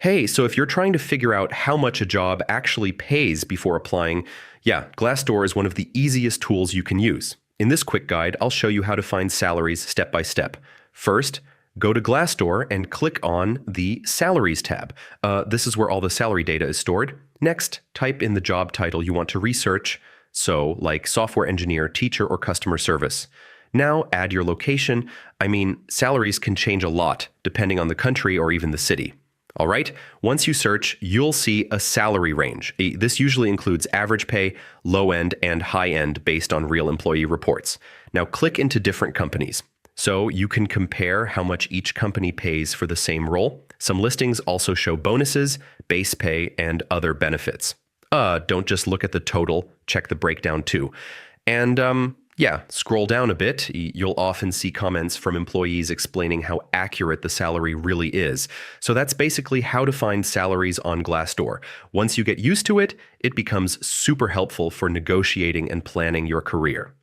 Hey, so if you're trying to figure out how much a job actually pays before applying, yeah, Glassdoor is one of the easiest tools you can use. In this quick guide, I'll show you how to find salaries step by step. First, go to Glassdoor and click on the Salaries tab. This is where all the salary data is stored. Next, type in the job title you want to research, so like software engineer, teacher, or customer service. Now add your location. Salaries can change a lot depending on the country or even the city. All right, once you search, you'll see a salary range. This usually includes average pay, low end, and high end based on real employee reports. Now click into different companies. So you can compare how much each company pays for the same role. Some listings also show bonuses, base pay, and other benefits. Don't just look at the total, check the breakdown too. And scroll down a bit. You'll often see comments from employees explaining how accurate the salary really is. So that's basically how to find salaries on Glassdoor. Once you get used to it, it becomes super helpful for negotiating and planning your career.